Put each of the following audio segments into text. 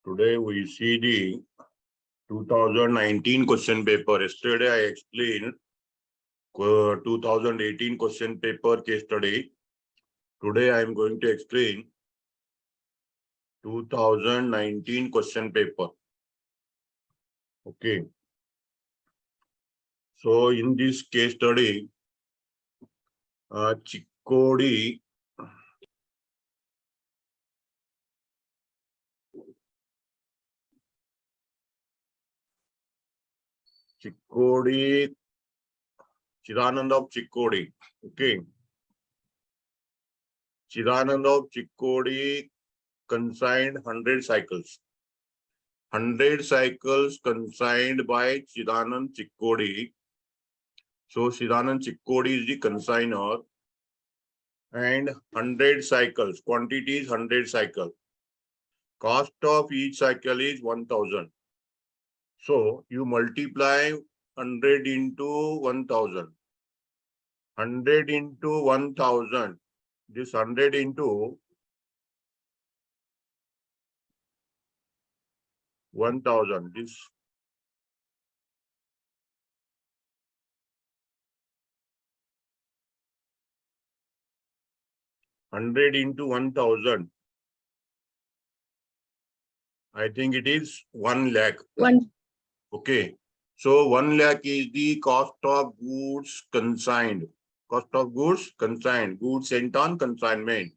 Today we see the 2019 question paper. Yesterday I explained 2018 question paper case study. Today I am going to explain 2019 question paper. Okay. So in this case study, Chikkodi Chidanand of Chikkodi. Okay. Chidanand of Chikkodi consigned 100 cycles. 100 cycles consigned by Chidanand Chikkodi. So Chidanand Chikkodi is the consignor. And 100 cycles, quantity is 100 cycles. Cost of each cycle is 1000. So you multiply 100 into 1000. 100 into 1000. This 100 into 1000. This 100 into 1000. I think it is 1 lakh. Okay. So 1 lakh is the cost of goods consigned. Cost of goods consigned. Goods sent on consignment.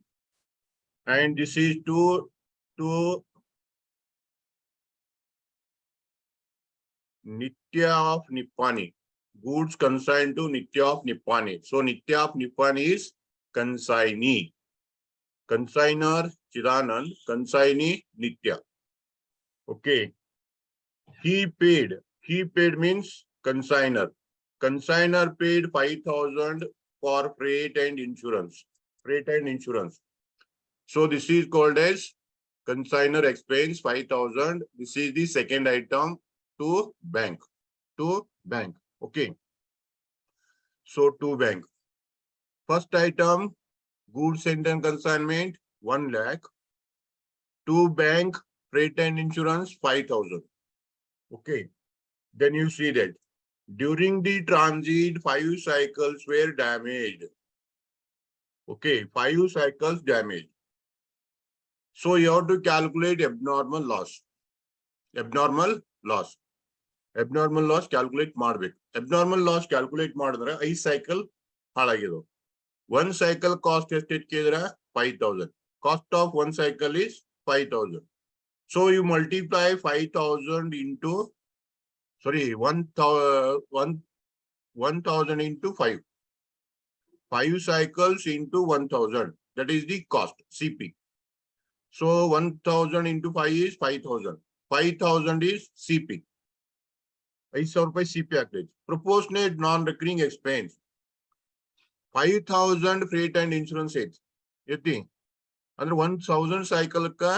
And this is to Nitya of Nippani. Goods consigned to Nitya of Nippani. So Nitya of Nippani is consignee. Consignor Chidanand, consignee Nitya. Okay. He paid. He paid means consignor. Consignor paid 5,000 for freight and insurance. Freight and insurance. So this is called as consignor expense 5,000. This is the second item to bank. To bank. Okay. So to bank. First item, goods sent and consignment 1 lakh. To bank, freight and insurance 5,000. Okay. Then you see that during the transit, 5 cycles were damaged. Okay, 5 cycles damaged. So you have to calculate abnormal loss. Abnormal loss. Abnormal loss calculate ಮಾಡಬೇಕು. Abnormal loss calculate ಮಾಡಿದ್ರೆ 5 cycle ಹಾಳಾಗಿದ್ದು. 1 cycle cost ಎಷ್ಟಿತ್ತು ಕೇಳಿದ್ರೆ 5000. Cost of 1 cycle is 5000. So you multiply 5000 into 1000 into 5. 5 cycles into 1000. That is the cost, CP. So 1000 into 5 is 5000. 5000 is CP. 5,000 rupees CP active. Proportionate non-recurring expense. 5,000 freight and insurance aids. Yeti. Under 1000 cycle ka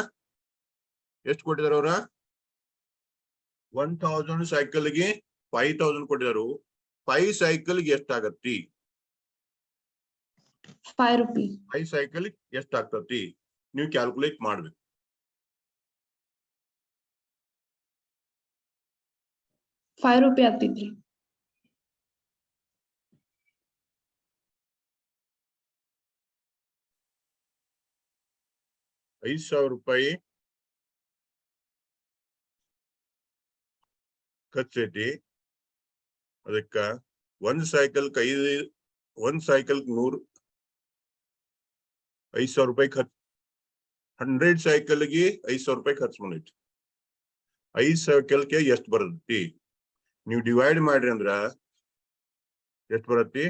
ಎಷ್ಟು ಕೊಟ್ಟಿದ್ದಾರೆ ಅವರ 1000 cycle ಗೆ 5000 ಕೊಟ್ಟಿದ್ದಾರೆ 5 cycle ಗೆ ಎಷ್ಟಾಗತ್ತಿ 5 rupees 5 cycle ಎಷ್ಟಾಗ್ತತಿ ನೀವು calculate ಮಾಡಬೇಕು 5 rupees ಆಗ್ತಿದ್ರಿ 5,000 ರೂಪಾಯಿ ಖರ್ಚೈತಿ ಅದಕ್ಕ ಒಂದು ಸೈಕಲ್ 100 5,000 ರೂಪಾಯಿ ಖರ್ಚು 100 ಸೈಕಲ್ ಗೆ 5,000 ರೂಪಾಯಿ ಖರ್ಚು ಮಾಡೈತಿ 5 ಸೈಕಲ್ ಗೆ ಎಷ್ಟು ಬರುತ್ತೆ ನೀವು ಡಿವೈಡ್ ಮಾಡ್ರಿ ಅಂದ್ರ ಎಷ್ಟು ಬರುತ್ತೆ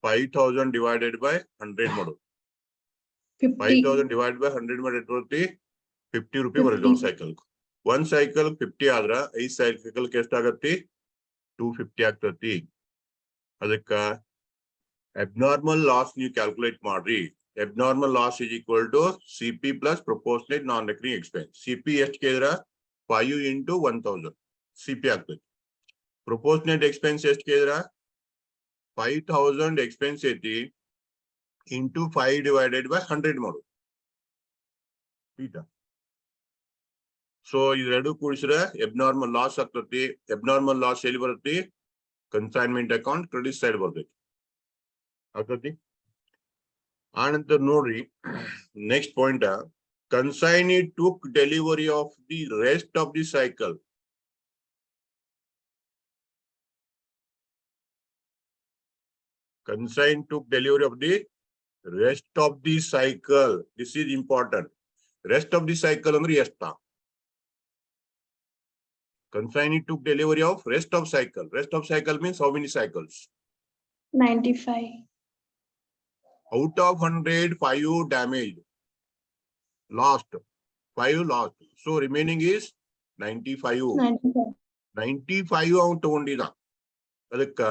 5,000 divided by 100 ಮಾಡು 5,000 divided by 100 ಮಾಡಿ ಎಷ್ಟು ಬರುತ್ತೆ 50 ರೂಪಾಯಿ ಬರುತ್ತೆ ಒಂದು ಸೈಕಲ್ 1 cycle 50 ಆದ್ರ 5 cycle ಗೆ ಎಷ್ಟಾಗತ್ತೆ 250 ಆಗ್ತತಿ ಅದಕ್ಕ abnormal loss ನೀವು ಕ್ಯಾಲ್ಕುಲೇಟ್ ಮಾಡ್ರಿ abnormal loss is equal to CP plus proportionate non-recurring expense. CP ಎಷ್ಟು ಕೇಳಿದ್ರ 5 into 1000 CP ಆಗ್ತದೆ proportionate expense ಎಷ್ಟು ಕೇಳಿದ್ರ 5000 expense ಐತಿ into 5 divided by 100 ಮಾಡು ಸೊ ಇವೆರಡು ಕೂಡಿಸಿದ್ರೆ ಎಬ್ನಾರ್ಮಲ್ ಲಾಸ್ ಆಗ್ತತಿ. ಎಬ್ನಾರ್ಮಲ್ ಲಾಸ್ ಎಲ್ಲಿ ಬರುತ್ತೆ? ಕನ್ಸೈನ್ಮೆಂಟ್ ಅಕೌಂಟ್ ಕ್ರೆಡಿಟ್ ಸೈಡ್ ಬರ್ತೈತಿ ಆಗ್ತತಿ. ಆನಂತರ ನೋಡ್ರಿ next point, consignee took delivery of the rest of the cycle. Consign took delivery of the rest of the cycle. This is important. Rest of the cycle ಅಂದ್ರೆ ಎಷ್ಟ? Consignee took delivery of rest of cycle. Rest of cycle means how many cycles? 95. Out of 100, 5 damaged. Lost. 5 lost. So remaining is 95. 95. 95 ಅವನು ತಗೊಂಡಿದ. ಅದಕ್ಕ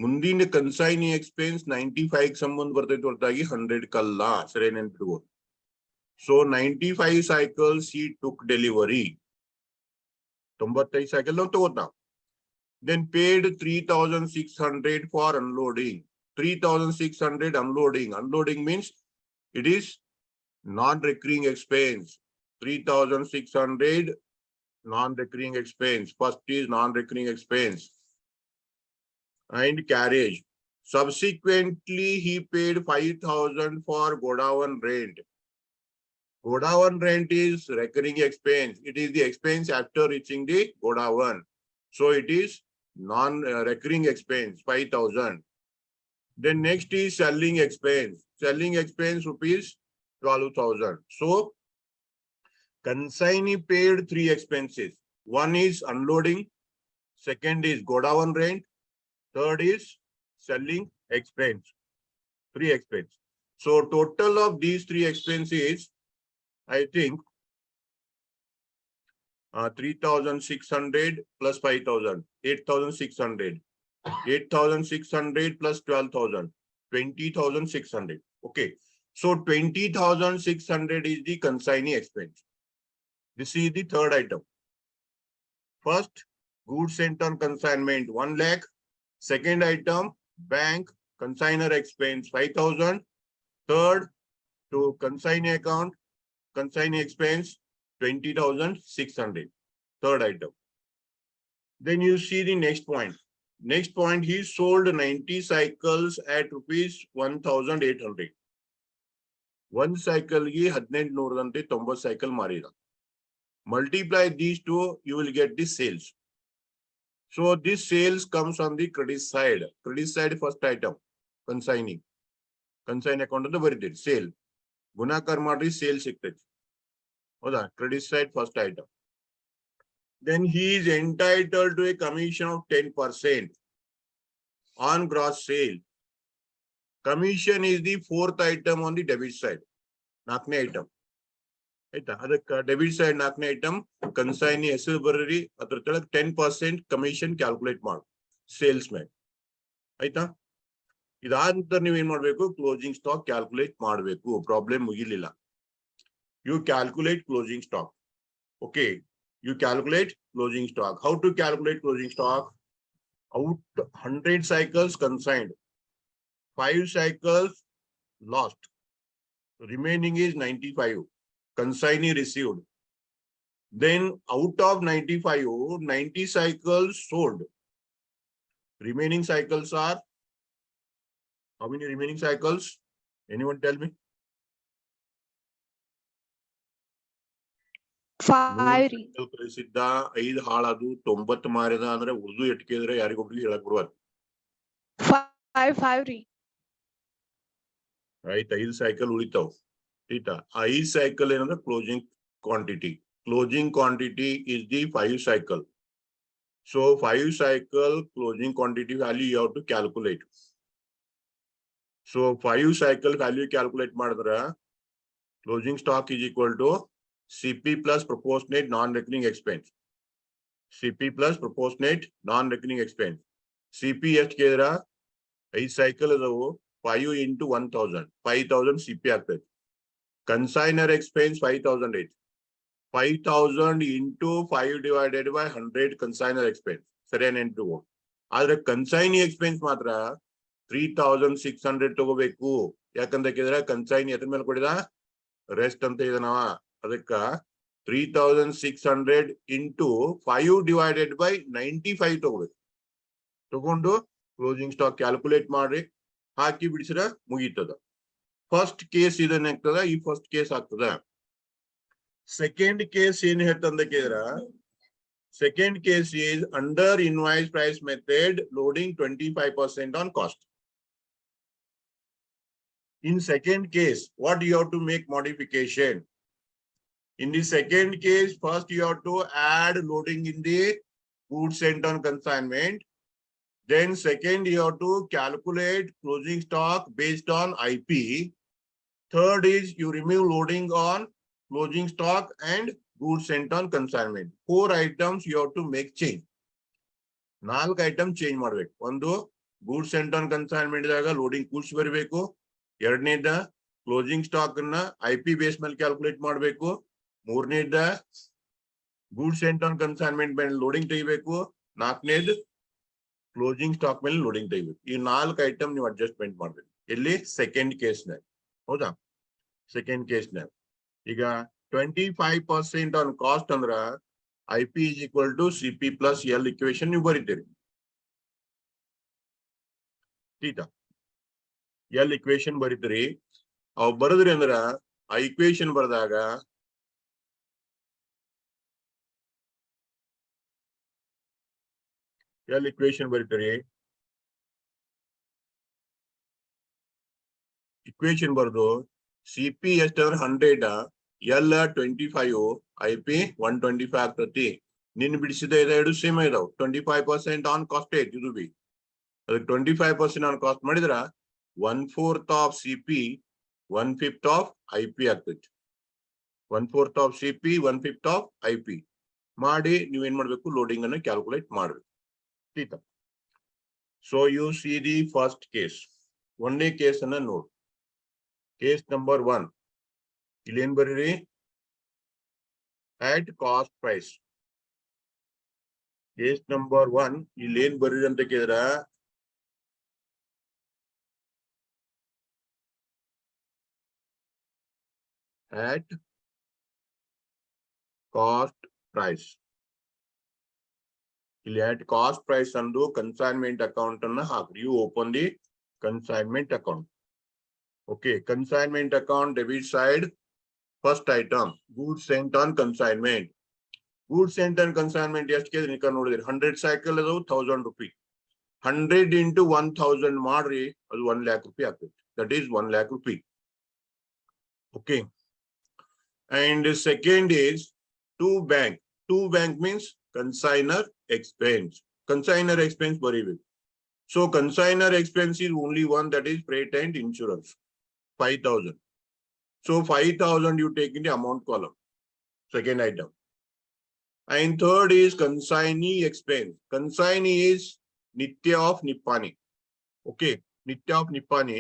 ಮುಂದಿನ consignee expense 95 ಸಂಬಂಧ ಬರ್ತೈತಿ ಹೊರತಾಗಿ 100 ಕಲ್ಲ. ಸರಿ ನೆನ್ಪಿಟ್ಕೋ. So 95 cycles he took delivery. 95 cycle ನಾವು ತಗೋತಾವ. Then paid 3,600 for unloading. 3,600 unloading. Unloading means it is non-recurring expense. 3,600 non-recurring expense. First is non-recurring expense. And carriage. Subsequently, he paid 5,000 for godown rent. Godown rent is recurring expense. It is the expense after reaching the godown. So it is non-recurring expense, 5,000. Then next is selling expense. Selling expense rupees 12,000. So consignee paid 3 expenses. One is unloading. Second is godown rent. Third is selling expense. 3 expense. So total of these 3 expenses, I think 3,600 plus 5,000, 8,600. 8,600 plus 12,000, 20,600. Okay. So 20,600 is the consignee expense. This is the third item. First, goods sent on consignment 1 lakh. Second item, bank consignor expense 5,000. Third, to consignee account, consignee expense 20,600. Third item. Then you see the next point. Next point, he sold 90 cycles at rupees 1,800. One cycle he 1890 cycle marida. Multiply these two, you will get the sales. So this sales comes on the credit side. Credit side first item, consignee. Consignee account ಅಂತ ಬರೀತೀರಿ. Sale. ಗುಣಾಕಾರ ಮಾಡ್ರಿ sale ಸಿಗ್ತೈತಿ. ಹೌದಾ? Credit side first item. Then he is entitled to a commission of 10% on gross sale. Commission is the fourth item on the debit side. ನಾಲ್ಕನೇ item. ಆಯ್ತಾ? ಅದಕ್ಕೆ debit side 4ನೇ item consignee ಹೆಸರು ಬರ್ರಿ, ಅದ್ರ ಕೆಳಗೆ 10% ಕಮಿಷನ್ ಕ್ಯಾಲ್ಕುಲೇಟ್ ಮಾಡು sales ಮೇಲೆ. ಆಯ್ತಾ? ಇದಾದ ನಂತರ ನೀವು ಏನ್ ಮಾಡ್ಬೇಕು? ಕ್ಲೋಸಿಂಗ್ ಸ್ಟಾಕ್ ಕ್ಯಾಲ್ಕುಲೇಟ್ ಮಾಡಬೇಕು. ಪ್ರಾಬ್ಲಮ್ ಮುಗಿಲಿಲ್ಲ. You calculate closing stock. Okay, you calculate closing stock. How to calculate closing stock? Out 100 cycles consigned, 5 cycles lost, remaining is 95. Consignee received. Then out of 95, 90 cycles sold. Remaining cycles are, how many remaining cycles? Anyone tell me? 5. ಕಳಿಸಿದ್ದ 5 ಹಾಳದು 90 ಮಾರಿದ ಅಂದ್ರೆ ಉರ್ದು ಎಟ್ಕಿದ್ರೆ ಯಾರಿಗೊಬ್ರಿಗೆ ಹೇಳಕ್ ಬರುವದು. 5 ರೀ. ಆಯ್ತು, 5 cycle ಉಳಿತಾವ್. ಆಯ್ತಾ? 5 cycle ಏನಂದ್ರೆ closing quantity. Closing quantity is the 5 cycle. So 5 cycle closing quantity value you have to calculate. So 5 cycle value calculate ಮಾಡಿದ್ರೆ closing stock is equal to CP plus proportionate non-recurring expense. CP plus proportionate non-recurring expense. CP ಎಷ್ಟು ಕೇಳಿದ್ರ 5 cycle ಅದಾವು, 5 into 1,000, 5,000 CP ಆಗ್ತೈತಿ. Consignor expense 5,000 ಐತಿ. 5,000 into 5 divided by 100 consignor expense. ಸರಿ ನೆನ್ಪಿಟ್ಕೋ. ಆದ್ರೆ consignee expense ಮಾತ್ರ 3,600 ತಗೋಬೇಕು. ಯಾಕಂತ ಕೇಳಿದ್ರೆ ಕನ್ಸೈನಿ ಎದ್ರ ಮೇಲೆ ಕೊಡಿದ ರೆಸ್ಟ್ ಅಂತ ಇದನವ. ಅದಕ್ಕ 3600 into 5 divided by 95 ತಗೊಂಡು ಕ್ಲೋಸಿಂಗ್ ಸ್ಟಾಕ್ ಕ್ಯಾಲ್ಕುಲೇಟ್ ಮಾಡ್ರಿ, ಹಾಕಿ ಬಿಡಿಸಿರ ಮುಗೀತದ. ಫಸ್ಟ್ ಕೇಸ್ ಇದನ್ನ ಆಗ್ತದ, ಈ ಫಸ್ಟ್ ಕೇಸ್ ಆಗ್ತದ. ಸೆಕೆಂಡ್ ಕೇಸ್ ಏನ್ ಹೇಳ್ತಂದ ಕೇಳಿದ್ರ, second case is under invoice price method loading 25% on cost. In second case, what you have to make modification? In the second case, first you have to add loading in the goods sent on consignment. Then second, you have to calculate closing stock based on IP. Third is you remove loading on closing stock and goods sent on consignment. 4 items you have to make change. 4 items change ಮಾಡಬೇಕು. ಒಂದು goods sent on consignment ದಾಗ loading goods ಬರಬೇಕು. ಎರಡನೇದ closing stock ಅನ್ನ IP base ಮೇಲೆ calculate ಮಾಡಬೇಕು. ಮೂರನೇದ goods sent on consignment ಮೇಲೆ loading ತೆಗಿಬೇಕು. ನಾಲ್ಕನೇದು ಕ್ಲೋಸಿಂಗ್ ಸ್ಟಾಕ್ ಮೇಲೆ ಲೋಡಿಂಗ್ ತೆಗಿಬೇಕು. ಈ 4 ಐಟಮ್ ನೀವು ಅಡ್ಜಸ್ಟ್ಮೆಂಟ್ ಮಾಡ್ಬೇಕು. ಎಲ್ಲಿ? ಸೆಕೆಂಡ್ ಕೇಸ್ನಾಗ. ಹೌದಾ? ಸೆಕೆಂಡ್ ಕೇಸ್ನಾಗ ಈಗ 25% on cost ಅಂದ್ರ IP is equal to CP plus L equation ನೀವು ಬರೀತೀರಿ. L equation ಬರೀತೀರಿ. ಅವ್ ಬರದ್ರಿ ಅಂದ್ರ ಆ ಇಕ್ವೇಶನ್ ಬರೆದಾಗ L equation ಬರೀತೀರಿ. ಇಕ್ವೇಶನ್ ಬರೆದು CP ಎಷ್ಟಂದ್ರೆ 100, L 25, IP 125 ಆಗ್ತತಿ. ನಿನ್ ಬಿಡಿಸಿದ ಎರಡು ಸೇಮ್ ಇದಾವ್. 25% ಆನ್ ಕಾಸ್ಟ್ ಇದು ಬಿ ಅದಕ್ಕೆ 25% ಆನ್ ಕಾಸ್ಟ್ ಮಾಡಿದ್ರ 1/4 ಆಫ್ CP 1/5 ಆಫ್ IP ಆಗ್ತೈತಿ. 1/4 ಆಫ್ CP 1/5 ಆಫ್ IP ಮಾಡಿ ನೀವೇನ್ ಮಾಡ್ಬೇಕು? ಲೋಡಿಂಗ್ ಅನ್ನು ಕ್ಯಾಲ್ಕುಲೇಟ್ ಮಾಡ್ಬೇಕು. So you see the first case. ಒಂದೇ ಕೇಸ್ ಅನ್ನ ನೋಡಿ. ಕೇಸ್ ನಂಬರ್ 1 ಇಲ್ಲಿ ಏನ್ ಬರೀರಿ? at cost price. Case number 1 ಇಲ್ಲಿ ಏನ್ ಬರೀರಿ ಅಂತ ಕೇಳಿದ್ರ at cost price. ಇಲ್ಲಿ at cost price ಅಂದು ಕನ್ಸೈನ್ಮೆಂಟ್ ಅಕೌಂಟ್ ಅನ್ನ ಹಾಕ್ರಿ. You open the consignment account. Okay, consignment account debit side. First item, goods sent on consignment. Goods sent on consignment ಎಷ್ಟು ಕೇಳಿದ್ರಿ? ನೀವು ನೋಡಿದ್ರಿ 100 cycle ಅದು 1000 ರೂಪಾಯಿ. 100 into 1000 ಮಾಡ್ರಿ, ಅದು 1 lakh ರೂಪಾಯಿ ಆಗ್ತದೆ. That is 1 lakh ರೂಪಾಯಿ. Okay. And second is to bank. To bank means consignor expense. Consignor expense ಬರೀಬೇಕು. So consignor expense is only one, that is freight and insurance. 5,000. So 5,000 you take in the amount column. Second item. And third is consignee expense. Consignee is Nitya of Nippani. Okay. Nitya of Nippani.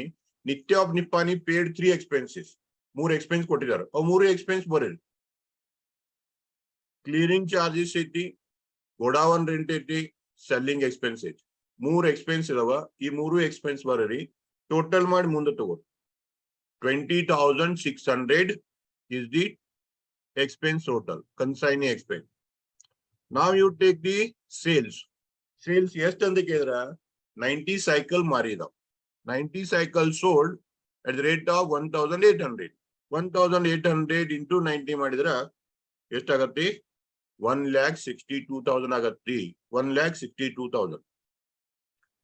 Nitya of Nippani paid 3 expenses. More expense ಕೊಟ್ಟಿದ್ದಾರೆ. ಅವು 3 expense ಬರೀರಿ. Clearing charges ಐತಿ, ಗೋಡಾವನ್ rent ಐತಿ, selling expense ಐತಿ. 3 expense ಇದಾವ. ಈ 3 expense ಬರೀರಿ. Total ಮಾಡಿ ಮುಂದೆ ತಗೋ. 20,600 is the expense total, consignee expense. Now you take the sales. Sales ಎಷ್ಟು ಅಂತ ಕೇಳಿದ್ರ 90 cycle ಮಾರಿದ. 90 cycle sold at the rate of 1,800. 1,800 into 90 ಮಾಡಿದ್ರ ಎಷ್ಟಾಗತ್ತಿ? 1,62,000 ಆಗತ್ತಿ. 1,62,000.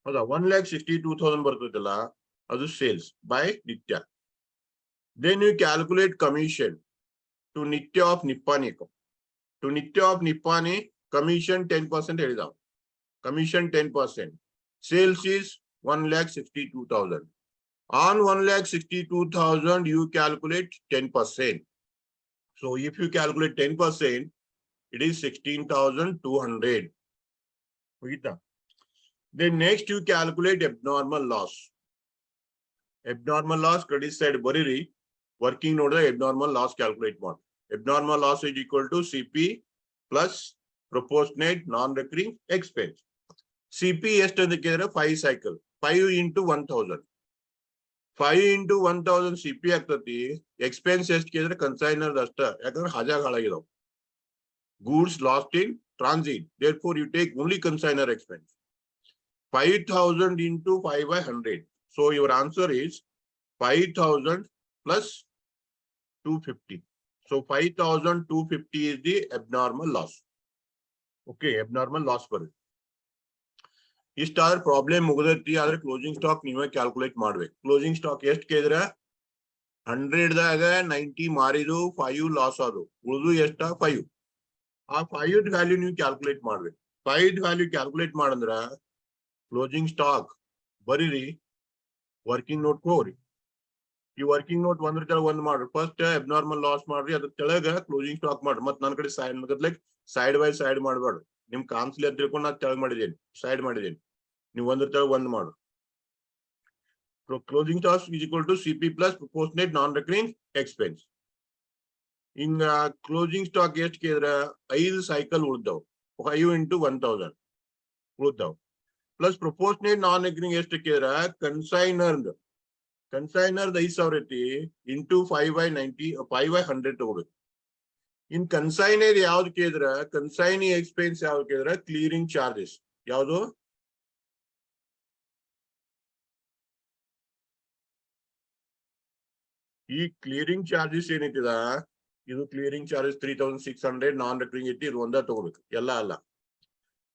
ಹೌದಾ? 1,62,000 ಬರ್ತದಲ್ಲ, ಅದು ಸೇಲ್ಸ್ ಬೈ ನಿತ್ಯ. Then you calculate commission to Nitya of Nippani. To Nitya of Nippani, commission 10% ಹೇಳಿದ. Commission 10%. Sales is 1,62,000. On 1,62,000, you calculate 10%. So if you calculate 10%, it is 16,200. Then next you calculate abnormal loss. Abnormal loss credit side ಬರೀರಿ. Working note abnormal loss calculate ಮಾಡಿ. Abnormal loss is equal to CP plus proportionate non-recurring expense. CP ಎಷ್ಟು ಅಂತ ಕೇಳಿದ್ರೆ 5 cycle. 5 into 1,000. 5 into 1,000 CP ಆಗ್ತತಿ. Expense ಎಷ್ಟು ಕೇಳಿದ್ರೆ consignor ಅಷ್ಟ, ಯಾಕಂದ್ರೆ ಹಾಜಾಗ ಹಾಳಾಗಿದಾವ್. goods lost in transit. Therefore, you take only consignor expense. 5,000 into 5 by 100. So your answer is 5,000 plus 250. So 5,250 is the abnormal loss. Okay, abnormal loss for it. ಇಷ್ಟಾದ್ರೆ problem ಮುಗಿದೈತಿ. ಆದ್ರೆ closing stock ನೀವೇ calculate ಮಾಡ್ಬೇಕು. Closing stock ಎಷ್ಟು ಕೇಳಿದ್ರ 100 ದಾಗ 90 ಮಾರಿದು 5 loss ಅದು, ಉಳಿದು ಎಷ್ಟ 5. ಆ 5 ವ್ಯಾಲ್ಯೂ ನೀವು ಕ್ಯಾಲ್ಕುಲೇಟ್ ಮಾಡ್ಬೇಕು. 5 ವ್ಯಾಲ್ಯೂ ಕ್ಯಾಲ್ಕುಲೇಟ್ ಮಾಡಂದ್ರ ಕ್ಲೋಸಿಂಗ್ ಸ್ಟಾಕ್ ಬರೀರಿ, ವರ್ಕಿಂಗ್ ನೋಟ್ ಹೋಗ್ರಿ. ಈ ವರ್ಕಿಂಗ್ ನೋಟ್ ಒಂದ್ರ ಕೆಳಗೆ ಒಂದ್ ಮಾಡ್ರಿ. ಫಸ್ಟ್ ಅಬ್ನಾರ್ಮಲ್ ಲಾಸ್ ಮಾಡ್ರಿ, ಅದ್ರ ಕೆಳಗ ಕ್ಲೋಸಿಂಗ್ ಸ್ಟಾಕ್ ಮಾಡ್ರಿ. ಮತ್ ನನ್ನ ಕಡೆ ಸೈಡ್ ಬೈ ಸೈಡ್ ಮಾಡ್ಬೇಡ್ರಿ. ನಿಮ್ ಕಾನ್ಸ್ಲಿ ಅಂತ ತಿಳ್ಕೊಂಡು ನಾನು ತೆಳಗ್ ಮಾಡಿದ್ದೇನೆ, ಸೈಡ್ ಮಾಡಿದ್ದೇನೆ. ನೀವು ಒಂದ್ರ ತೆಳಗ್ ಒಂದ್ ಮಾಡು. Closing cost is equal to CP plus proportionate non-recurring expense. In closing stock ಎಷ್ಟು ಕೇಳಿದ್ರ 5 ಸೈಕಲ್ ಉಳಿದವು, 5 into 1,000 ಉಳಿದವು. ಪ್ಲಸ್ ಪ್ರಪೋರ್ಷನೇಟ್ ನಾನ್ ರೆಕರಿಂಗ್ ಎಷ್ಟು ಕೇಳಿದ್ರ ಕನ್ಸೈನರ್ದ್ 5,000 ಐತಿ ಇಂಟು 5 by 90 5 by 100 ತಗೋಬೇಕು. ಇನ್ ಕನ್ಸೈನರ್ ಯಾವ್ದು ಕೇಳಿದ್ರ ಕನ್ಸೈನಿ ಎಕ್ಸ್ಪೆನ್ಸ್ ಯಾವ್ದು ಕೇಳಿದ್ರ ಕ್ಲಿಯರಿಂಗ್ ಚಾರ್ಜಸ್. ಯಾವುದು? ಈ ಕ್ಲಿಯರಿಂಗ್ ಚಾರ್ಜಸ್ ಏನೈತಿದ, ಇದು ಕ್ಲಿಯರಿಂಗ್ ಚಾರ್ಜಸ್ 3,600 ನಾನ್ ರೆಕರಿಂಗ್ ಐತಿ. ಇದು ಒಂದ ತಗೋಬೇಕು, ಎಲ್ಲ ಅಲ್ಲ.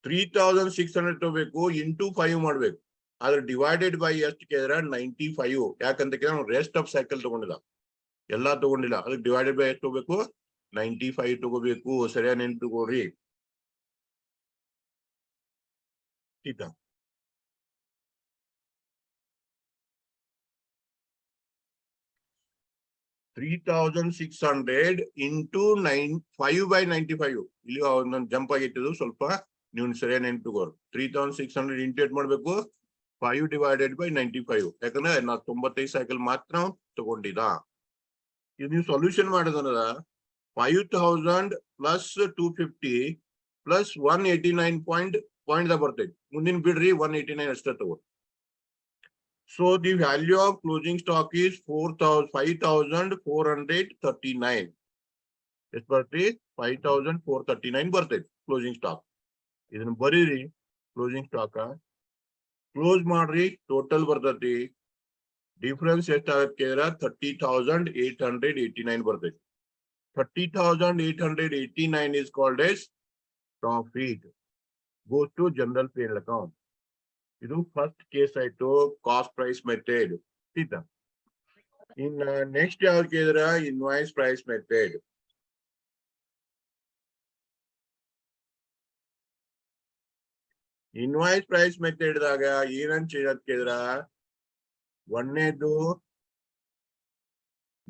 3,600 ತಗೋಬೇಕು, ಇಂಟು 5 ಮಾಡ್ಬೇಕು. ಆದ್ರೆ ಡಿವೈಡೆಡ್ ಬೈ ಎಷ್ಟು ಕೇಳಿದ್ರ 95. ಯಾಕಂತ ಕೇಳಿದ್ರೆ ರೆಸ್ಟ್ ಆಫ್ ಸೈಕಲ್ ತಗೊಂಡಿಲ್ಲ, ಎಲ್ಲಾ ತಗೊಂಡಿಲ್ಲ. ಅದಕ್ಕೆ ಡಿವೈಡೆಡ್ ಬೈ ಎಷ್ಟು ತಗೋಬೇಕು 95 ತಗೋಬೇಕು. ಸರಿಯಾಗಿ ನೆನ್ಪಿಟ್ಕೊಳ್ರಿ. ಆಯ್ತಾ? 3,600 ಇಂಟು 5 by 95. ಇಲ್ಲಿ ಒಂದೊಂದು ಜಂಪ್ ಆಗಿತ್ತು ಸ್ವಲ್ಪ, ನೀವು ಸರಿಯಾಗಿ ನೆನ್ಪಿಟ್ಕೋರಿ. 3,600 ಇಂಟು 8 ಮಾಡ್ಬೇಕು 5 ಡಿವೈಡೆಡ್ ಬೈ 95. ಯಾಕಂದ್ರೆ ನಾ 95 ಸೈಕಲ್ ಮಾತ್ರ ತಗೊಂಡಿದ. ಇದು ನೀವು ಸೊಲ್ಯೂಷನ್ ಮಾಡೋದನ್ನ 5,000 ಪ್ಲಸ್ 250 ಪ್ಲಸ್ 189 ಪಾಯಿಂಟ್ ಬರ್ತೈತಿ. ಮುಂದಿನ ಬಿಡ್ರಿ 189 ಅಷ್ಟೇ ತಗೋ. So the value of closing stock is 5,439. ಎಷ್ಟು ಬರ್ತೈತಿ? 5,439 ಬರ್ತೈತಿ ಕ್ಲೋಸಿಂಗ್ ಸ್ಟಾಕ್. ಇದನ್ನ ಬರೀರಿ. ಕ್ಲೋಸಿಂಗ್ ಸ್ಟಾಕ್ ಕ್ಲೋಸ್ ಮಾಡ್ರಿ, ಟೋಟಲ್ ಬರ್ತೈತಿ. ಡಿಫರೆನ್ಸ್ ಎಷ್ಟಾಗತ್ತೆ 30,889 ಬರ್ತೈತಿ. 30,889 is called as profit. Goes to general P&L account. ಇದು ಫಸ್ಟ್ ಕೇಸ್ ಆಯ್ತು, ಕಾಸ್ಟ್ ಪ್ರೈಸ್ ಮೆಥಡ್. ಇನ್ ನೆಕ್ಸ್ಟ್ ಯಾವ್ದು ಕೇಳಿದ್ರ invoice price method. Invoice price method ದಾಗ ಏನಂತ ಚೇಂಜ್ ಕೇಳಿದ್ರ, ಒಂದನೇದು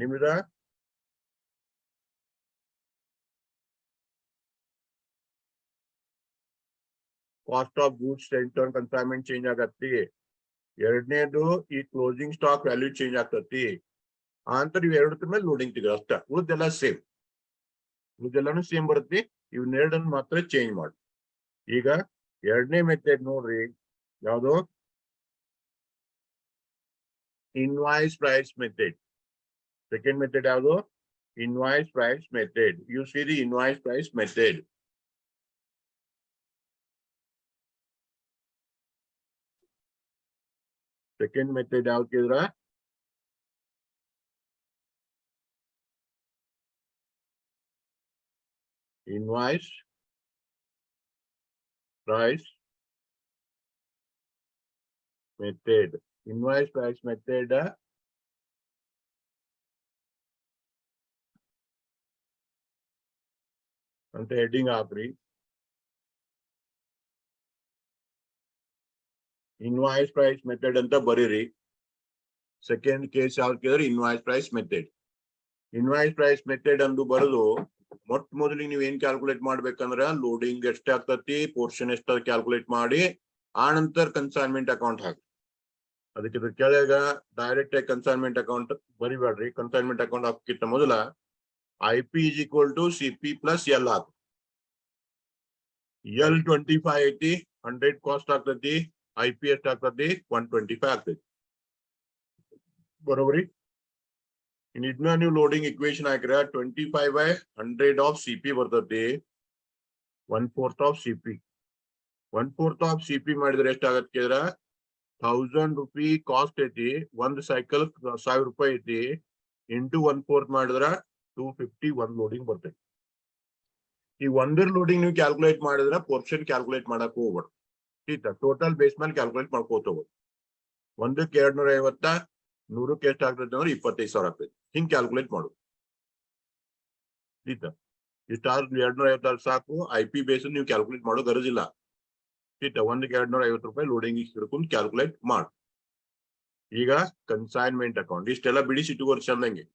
ನಿಮ್ದ cost of goods return consignment change ಆಗತ್ತಿ. ಎರಡನೇದು ಈ ಕ್ಲೋಸಿಂಗ್ ಸ್ಟಾಕ್ ವ್ಯಾಲ್ಯೂ ಚೇಂಜ್ ಆಗ್ತತಿ. ಅಂತ ಇವ್ ಎರಡು ಮೇಲೆ ಲೋಡಿಂಗ್ ತೆಗೆದು ಅಷ್ಟ, ಉಳಿದೆಲ್ಲ ಸೇಮ್. ಉಳಿದೆಲ್ಲಾನು ಸೇಮ್ ಬರುತ್ತೆ. ಇವನ್ನೆರಡನ್ನು ಮಾತ್ರ ಚೇಂಜ್ ಮಾಡಿ. ಈಗ ಎರಡನೇ ಮೆಥಡ್ ನೋಡ್ರಿ, ಯಾವುದು? Invoice price method. Second method ಯಾವುದು? Invoice price method. You see the invoice price method. Second method ಯಾವ್ದು ಕೇಳಿದ್ರ invoice price method. Invoice price method ಅಂತ ಹೆಡ್ಡಿಂಗ್ ಹಾಕ್ರಿ. ಇನ್ವಾಯ್ಸ್ ಪ್ರೈಸ್ ಮೆಥಡ್ ಅಂತ ಬರೀರಿ. ಸೆಕೆಂಡ್ ಕೇಸ್ ಯಾವ್ದು ಕೇಳಿದ್ರೆ invoice price method. Invoice price method ಅಂದು ಬರೆದು ಮೊಟ್ಟ ಮೊದಲಿಗೆ ನೀವು ಏನ್ ಕ್ಯಾಲ್ಕುಲೇಟ್ ಮಾಡ್ಬೇಕಂದ್ರ ಲೋಡಿಂಗ್ ಎಷ್ಟೇ ಆಗ್ತತಿ, ಪೋರ್ಷನ್ ಎಷ್ಟ ಕ್ಯಾಲ್ಕುಲೇಟ್ ಮಾಡಿ ಆ ನಂತರ ಕನ್ಸೈನ್ಮೆಂಟ್ ಅಕೌಂಟ್ ಹಾಕಿ. ಅದಕ್ಕೆ ಇದ್ರ ಕೆಳಗ ಡೈರೆಕ್ಟ್ ಆಗಿ ಕನ್ಸೈನ್ಮೆಂಟ್ ಅಕೌಂಟ್ ಬರಿಬೇಡ್ರಿ. ಕನ್ಸೈನ್ಮೆಂಟ್ ಅಕೌಂಟ್ ಹಾಕಿತ್ತ ಮೊದಲ IP is equal to CP plus L hockey. L 25 ಐತಿ, 100 ಕಾಸ್ಟ್ ಆಗ್ತತಿ. IP ಎಷ್ಟ ಆಗ್ತತಿ 125 ಆಗ್ತೈತಿ. ಬರೋಬರಿ. ಇದನ್ನ ನೀವು loading equation ಹಾಕಿರ 25 by 100 of CP ಬರ್ತತಿ. 1/4 of CP. 1/4 of CP ಮಾಡಿದ್ರೆ ಎಷ್ಟಾಗತ್ತೆ ಕೇಳಿದ್ರ 1000 ರೂಪಾಯಿ ಕಾಸ್ಟ್ ಐತಿ, ಒಂದು ಸೈಕಲ್ 1000 ರೂಪಾಯಿ ಐತಿ, ಇಂಟು 1/4 ಮಾಡಿದ್ರ 250 ಒಂದ್ ಲೋಡಿಂಗ್ ಬರ್ತೈತಿ. ಈ ಒಂದರ ಲೋಡಿಂಗ್ ನೀವು ಕ್ಯಾಲ್ಕುಲೇಟ್ ಮಾಡಿದ್ರ ಪೋರ್ಷನ್ ಕ್ಯಾಲ್ಕುಲೇಟ್ ಮಾಡಕ್ ಹೋಗ್ಬೇಡ. ठीक ಟೋಟಲ್ ಬೇಸ್ ಮೇಲೆ ಕ್ಯಾಲ್ಕುಲೇಟ್ ಮಾಡ್ಕೋತ ಹೋಗ್ಬೋದು. 1ಕ್ಕೆ 250, 100ಕ್ಕೆ ಎಷ್ಟು ಆಗ್ತೈತೆ ಅಂದ್ರೆ 25,000 ಆಗ್ತೈತಿ. ಹಿಂಗ್ ಕ್ಯಾಲ್ಕುಲೇಟ್ ಮಾಡು. ठीक ಇಷ್ಟಾದ್ರು 250 ಸಾಕು. IP ಬೇಸ್ ನೀವು ಕ್ಯಾಲ್ಕುಲೇಟ್ ಮಾಡೋ ಗರಜಿಲ್ಲ. ठीक 1ಕ್ಕೆ 250 ರೂಪಾಯಿ ಲೋಡಿಂಗ್ ಹಿಡ್ಕೊಂಡು ಕ್ಯಾಲ್ಕುಲೇಟ್ ಮಾಡು. ಈಗ ಕನ್ಸೈನ್ಮೆಂಟ್ ಅಕೌಂಟ್ ಇಷ್ಟೆಲ್ಲ ಬಿಡಿಸಿಟ್ಟುಕೋರು ಚಂದಂಗೆ.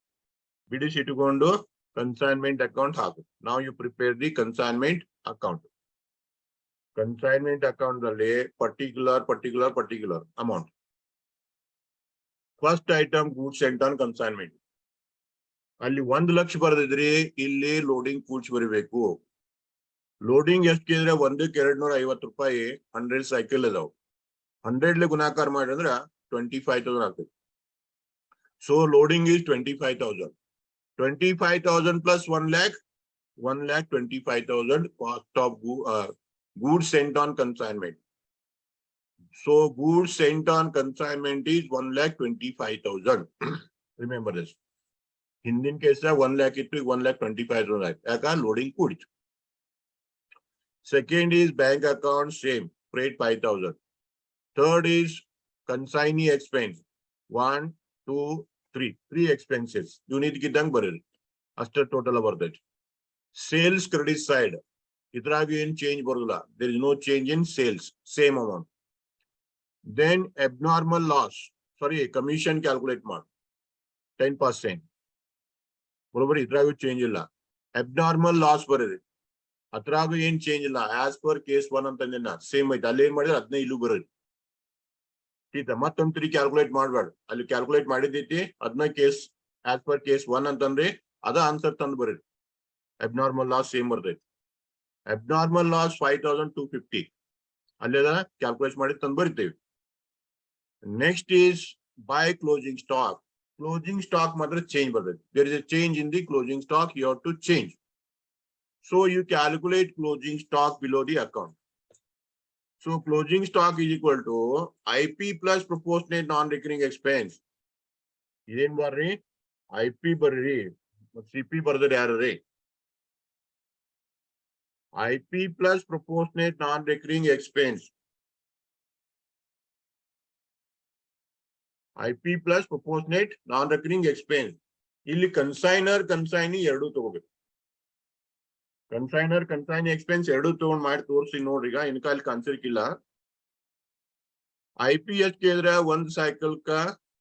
ಬಿಡಿಸಿಟ್ಟುಕೊಂಡು ಕನ್ಸೈನ್ಮೆಂಟ್ ಅಕೌಂಟ್ ಹಾಕು. ನಾವು you prepare the consignment account. Consignment account ಅಲ್ಲಿ particular amount. First item goods sent on consignment. ಅಲ್ಲಿ 1 ಲಕ್ಷ ಬರೆದಿದ್ರಿ, ಇಲ್ಲಿ ಲೋಡಿಂಗ್ ಗೂಡ್ಸ್ ಬರೀಬೇಕು. ಲೋಡಿಂಗ್ ಎಷ್ಟು ಕೇಳಿದ್ರೆ 1ಕ್ಕೆ 250 ರೂಪಾಯಿ 100 ಸೈಕಲ್ ಅದಾವ. 100 ಗುಣಾಕಾರ ಮಾಡಿದ್ರೆ 25,000 ಆಗ್ತದೆ. So loading is 25,000. 25,000 plus 1 lakh, 1,25,000 cost of goods sent on consignment. So goods sent on consignment is 1,25,000. Remember this. ಹಿಂದಿನ ಕೇಸ್ 1 lakh ಇತ್ತು, 1,25,000 ಆಯ್ತು. ಯಾಕ loading ಕೂಡಿತು. Second is bank account, same, freight 5,000. Third is consignee expense, 1, 2, 3. 3 expenses. You need ಗಿದ್ದಂಗ್ ಬರೀರಿ. ಅಷ್ಟೇ total ಬರ್ತೈತಿ. Sales credit side ಇದ್ರಾಗ ಏನ್ change ಬರೋದಿಲ್ಲ. There is no change in sales, same amount. Then abnormal loss, commission calculate ಮಾಡಿ 10%. ಬರೋಬರಿ, ಇದ್ರಾಗೂ change ಇಲ್ಲ. ಅಬ್ನಾರ್ಮಲ್ ಲಾಸ್ ಬರೀರಿ, ಅದ್ರಾಗೂ ಏನ್ ಚೇಂಜ್ ಇಲ್ಲ. ಆಸ್ ಪರ್ ಕೇಸ್ 1 ಅಂತಂದಿನ ಸೇಮ್ ಐತಿ. ಅಲ್ಲಿ ಏನ್ ಮಾಡಿದ್ರೆ ಅದನ್ನ ಇಲ್ಲೂ ಬರೋದು. ठीक ಮತ್ತೊಂದ್ 3 ಕ್ಯಾಲ್ಕುಲೇಟ್ ಮಾಡ್ಬೇಡ. ಅಲ್ಲಿ ಕ್ಯಾಲ್ಕುಲೇಟ್ ಮಾಡಿದೈತಿ ಅದನ್ನ ಕೇಸ್ ಆಸ್ ಪರ್ ಕೇಸ್ 1 ಅಂತಂದ್ರೆ ಅದ ಆನ್ಸರ್ ತಂದು ಬರೀರಿ. ಅಬ್ನಾರ್ಮಲ್ ಲಾಸ್ ಸೇಮ್ ಬರ್ತೈತಿ. ಅಬ್ನಾರ್ಮಲ್ ಲಾಸ್ 5,250 ಅಲ್ಲೆಲ್ಲ ಕ್ಯಾಲ್ಕುಲೇಟ್ ಮಾಡಿ ತಂದು ಬರಿತೇವೆ. Next is by closing stock. Closing stock ಮಾತ್ರ ಚೇಂಜ್ ಬರ್ತೈತಿ. There is a change in the closing stock, you have to change. So you calculate closing stock below the account. So closing stock is equal to IP plus proportionate non-recurring expense. ಇದೇನ್ ಬರ್ರಿ, IP ಬರ್ರಿ, CP ಬರ್ದ್ರೆ ಯಾರ್ರಿ? IP plus proportionate non-recurring expense. IP plus proportionate non-recurring expense. ಇಲ್ಲಿ consignee ಎರಡು ತಗೋಬೇಕು. Consignee expense ಎರಡು ತಗೊಂಡ್ ಮಾಡಿ ತೋರಿಸಿ ನೋಡ್ರಿ. ಈಗ ಇನ್ಕಾಲ್ ಕಾನ್ಸರ್ಕಿಲ್ಲ. IP ಎಷ್ಟ್ ಕೇಳಿದ್ರೆ 1 ಸೈಕಲ್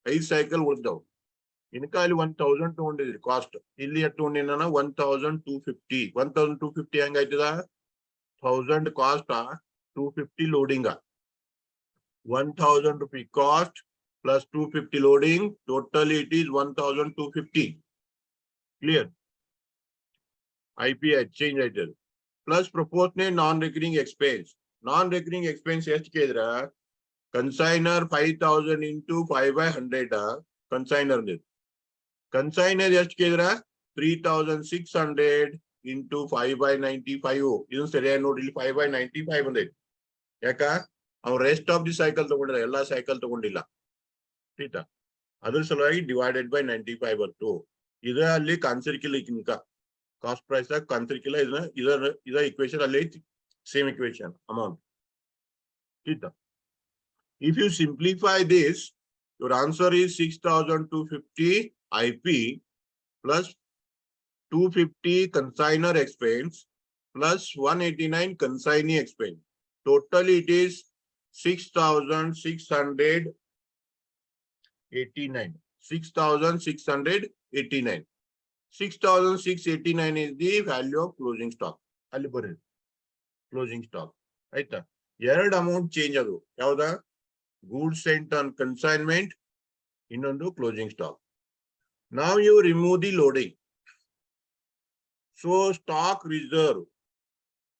5 ಸೈಕಲ್ ಉಳಿದವು. ಇನ್ಕಾಲಿ 1,000 ತಗೊಂಡಿದ್ರಿ ಕಾಸ್ಟ್. ಇಲ್ಲಿ ಎಷ್ಟು ತಗೊಂಡಿನ 1,250. 1,250 ಹೆಂಗಾಯ್ತದ? 1,000 ಕಾಸ್ಟ್, 250 ಲೋಡಿಂಗ್. 1,000 ರೂಪಾಯಿ cost plus 250 loading, totally it is 1,250. Clear? IP change item plus proportionate non-recurring expense. Non-recurring expense ಎಷ್ಟು ಕೇಳಿದ್ರ consignor 5,000 into 5/100 consignor ಇದೆ. consignor ಎಷ್ಟು ಕೇಳಿದ್ರ 3,600 into 5/95. ಇದು ಸರಿಯಾಗಿ ನೋಡಿ, ಇಲ್ಲಿ 5/95 ಬಂದೈತಿ. ಯಾಕ ಅವ್ರು ರೆಸ್ಟ್ ಆಫ್ ದಿ ಸೈಕಲ್ ತಗೊಂಡಿಲ್ಲ, ಎಲ್ಲಾ ಸೈಕಲ್ ತಗೊಂಡಿಲ್ಲ. ठीक ಅದ್ರ ಸಲುವಾಗಿ ಡಿವೈಡೆಡ್ ಬೈ 95 ಬಂತು. ಇದರಲ್ಲಿ ಕಾನ್ಸರ್ಕಿಲ್ಲ. ಇನ್ಕ ಕಾಸ್ಟ್ ಪ್ರೈಸ್ ಕಾನ್ಸರ್ಕಿಲ್ಲ. ಇದ ಇಕ್ವೇಶನ್ ಅಲ್ಲಿ ಐತಿ, ಸೇಮ್ ಇಕ್ವೇಶನ್ ಅಮೌಂಟ್. ठीक if you simplify this, your answer is 6,250 IP plus 250 consignor expense plus 189 consignee expense. Totally it is 6,689. 6,689. 6,689 is the value of closing stock. ಅಲ್ಲಿ ಬರೀ closing stock ಆಯ್ತಾ. ಎರಡು amount change ಅದು. ಯಾವ್ದ? Goods sent on consignment, ಇನ್ನೊಂದು closing stock. ನಾವ್ you remove the loading. So stock reserve,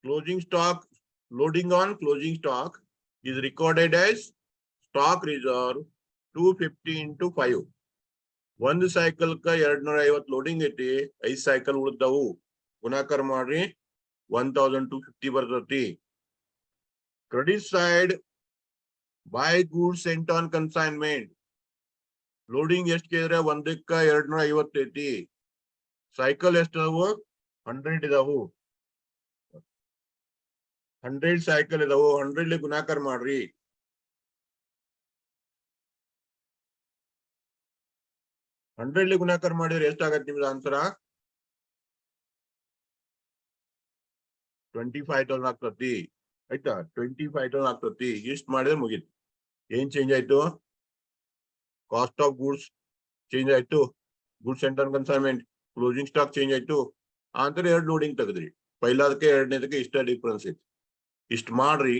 closing stock, loading on closing stock is recorded as stock reserve 250 into 5. 1 cycle 250 loading ಐತಿ, 5 cycle ಉಳಿದವು. ಗುಣಾಕಾರ ಮಾಡ್ರಿ 1250 ಬರ್ತತಿ. Credit side by goods sent on consignment. Loading ಎಷ್ಟು ಕೇಳಿದ್ರೆ ಒಂದಕ್ಕ 250 ಐತಿ. Cycle ಎಷ್ಟದಾವು? 100 ಇದಾವು. 100 cycle ಇದಾವು. 100 ಗುಣಾಕಾರ ಮಾಡ್ರಿ. 100 ಗುಣಾಕಾರ ಮಾಡಿದ್ರೆ ಎಷ್ಟಾಗತ್ತೆ ನಿಮ್ದು ಆನ್ಸರ? 25,000 ಆಗ್ತತಿ. ಆಯ್ತಾ? 25,000 ಆಗ್ತತಿ. ಇಷ್ಟ ಮಾಡಿದ್ರೆ ಮುಗೀತು. ಏನ್ ಚೇಂಜ್ ಆಯ್ತು? ಕಾಸ್ಟ್ ಆಫ್ ಗೂಡ್ಸ್ ಚೇಂಜ್ ಆಯ್ತು. Goods sent on consignment, closing stock change ಆಯ್ತು. ಆಂತರ 2 ಲೋಡಿಂಗ್ ತೆಗೆದ್ರಿ. ಪೈಲಾದಕ್ಕೆ ಎರಡನೇದಕ್ಕೆ ಇಷ್ಟ ಡಿಫ್ರೆನ್ಸ್ ಇತ್ತು. ಇಷ್ಟ ಮಾಡ್ರಿ.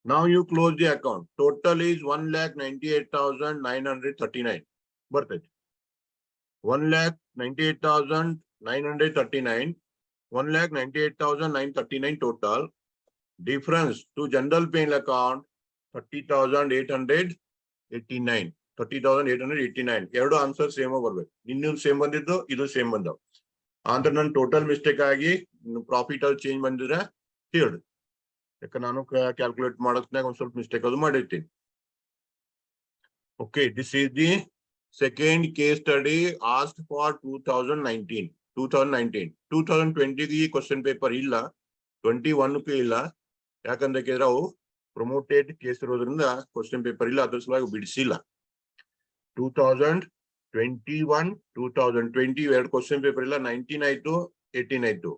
Now you close the account. Total is 1,98,939. ಬರ್ತೈತಿ. 1,98,939. 1,98,939 total. Difference to general paying account 30,889. 30,889. ಎರಡು ಆನ್ಸರ್ ಸೇಮ್ ಬರ್ಬೇಕು. ಇನ್ನೊಂದು ಸೇಮ್ ಬಂದಿದ್ದು, ಇದು ಸೇಮ್ ಬಂದವು. ಅಂದ್ರೆ ನನ್ನ ಟೋಟಲ್ ಮಿಸ್ಟೇಕ್ ಆಗಿ ಪ್ರಾಫಿಟ್ ಅಲ್ಲಿ ಚೇಂಜ್ ಬಂದಿದ್ರೆ ಹೇಳಿ. ಯಾಕೆ ನಾನು ಕ್ಯಾಲ್ಕುಲೇಟ್ ಮಾಡೋದ್ನಾಗ ಒಂದ್ ಸ್ವಲ್ಪ ಮಿಸ್ಟೇಕ್ ಅದು ಮಾಡಿರ್ತೀನಿ. Okay, this is the second case study ask for 2019. 2020 ಈ ಕ್ವಶನ್ ಪೇಪರ್ ಇಲ್ಲ, 21 ಇಲ್ಲ. ಯಾಕಂದ್ರೆ ಕೇಳಿದ್ರೆ ಅವು ಪ್ರಮೋಟೆಡ್ ಕೇಸ್ ಇರೋದ್ರಿಂದ ಕ್ವಶನ್ ಪೇಪರ್ ಇಲ್ಲ, ಅದ್ರ ಸಲುವಾಗಿ ಬಿಡಿಸಿಲ್ಲ. 2021, 2020 ಎರಡು ಕ್ವಶನ್ ಪೇಪರ್ ಇಲ್ಲ. 19 ಆಯ್ತು, 18 ಆಯ್ತು.